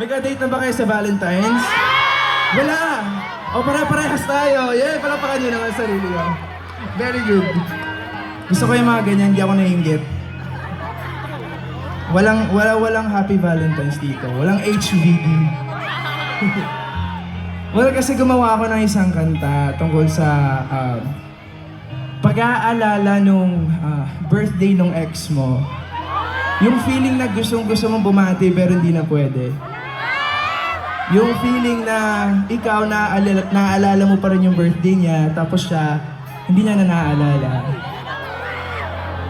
May ka-date na ba kayo sa Valentine's? Wala! O pare-parehas tayo. Yeah, palapakan nyo naman sarili ko. Very good. Gusto ko yung mga ganyan, hindi ako nainggit. Walang happy Valentine's dito. Walang HVD. Well, kasi gumawa ako ng isang kanta tungkol sa pag-aalala nung birthday nung ex mo. Yung feeling na gusto mong bumati pero hindi na pwede. Yung feeling na ikaw naaalala mo pa rin yung birthday niya, tapos siya, hindi niya na naaalala.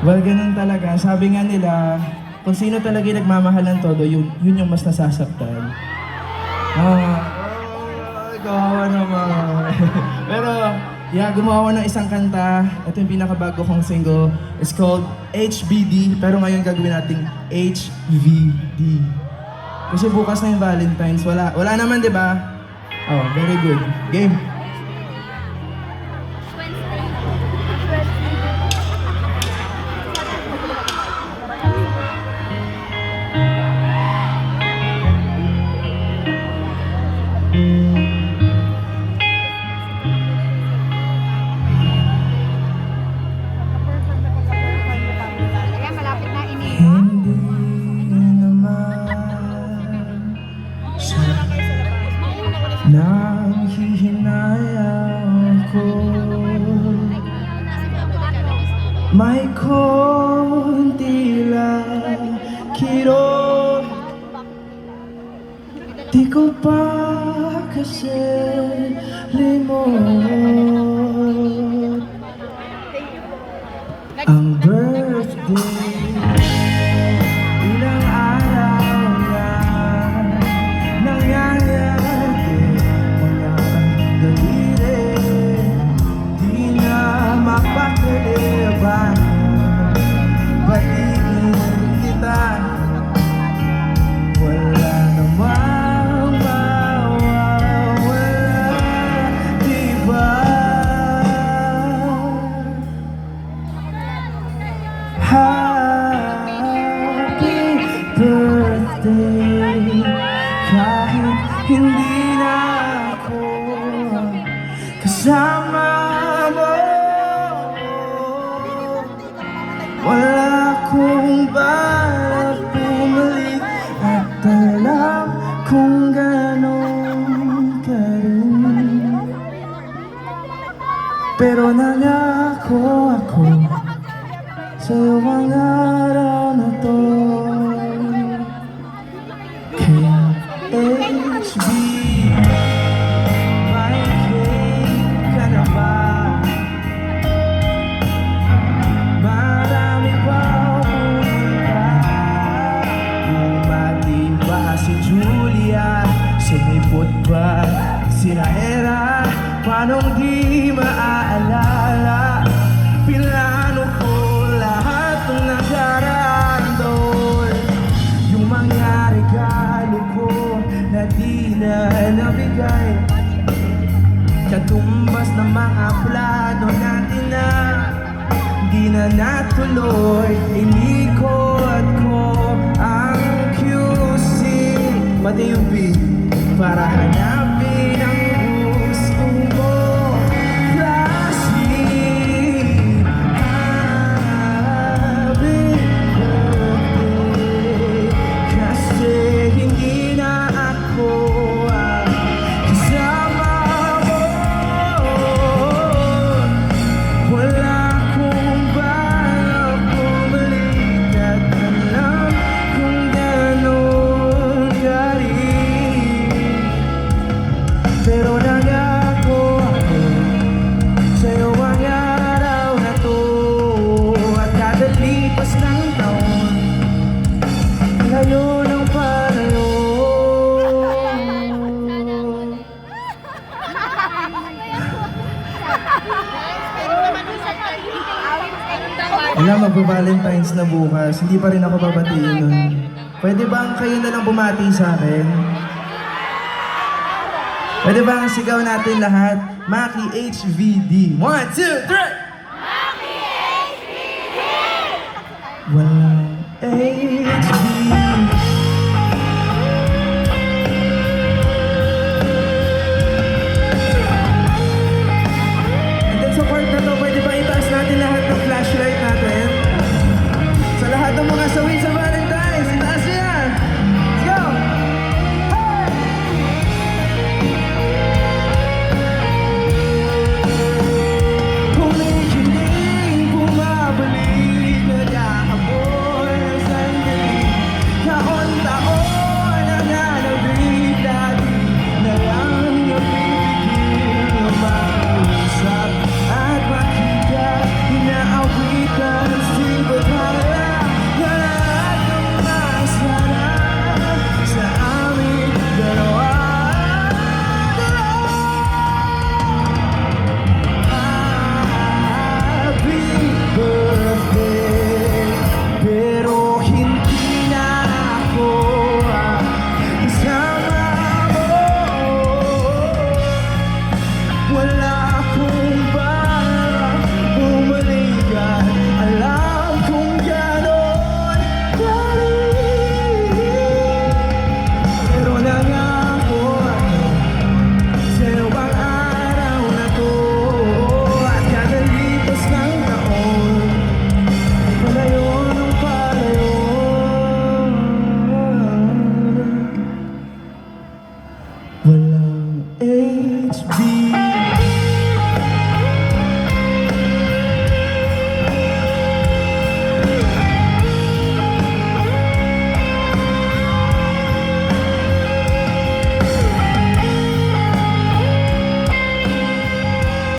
Well, ganun talaga. Sabi nga nila, kung sino talaga yung nagmamahal ng todo, yun yung mas nasasaktan. Gawa naman. Pero, yeah, gumawa ako ng isang kanta. Ito yung pinakabago kong single. It's called HBD, pero ngayon gagawin nating HVD. Kasi bukas na yung Valentine's. Wala naman, di ba? Oh, very good. Game. Nanghihinayang ko, may konti lang kirot. Di ko pa kasi limot ang birthday. Ilang araw na nangyayari, mga daliri, di na mapakaliban. Batiin kita, wala namang mawawala, diba? Happy birthday, kahit hindi na ako kasama mo. Wala akong balak bumalik at alam kung ganon ka rin. Pero nangako ako sa'yo ang araw na to. Kaya HB, may cake ka na ba? Marami pa pumunta. Bumati ba si Julia? Sumipot ba si Naera? Paanong di maaalala? Pilano ko lahat ng nakaraan doon. Yung mga regalo ko na di na nabigay, katumbas ng mga plano natin na di na natuloy. Inikot ko ang QC, pati yung B, para hanapin ang gusto mo. Pero nangako ako sa'yo ang araw na to. At kada lipas ng taon, layo ng palayo. Wala, magpa-Valentine's na bukas. Hindi pa rin ako babatiin nun. Pwede bang kayo na lang bumati sa akin? Pwede bang sigaw natin lahat? Maki HVD. 1, 2, 3! Maki HVD! Walang HVD.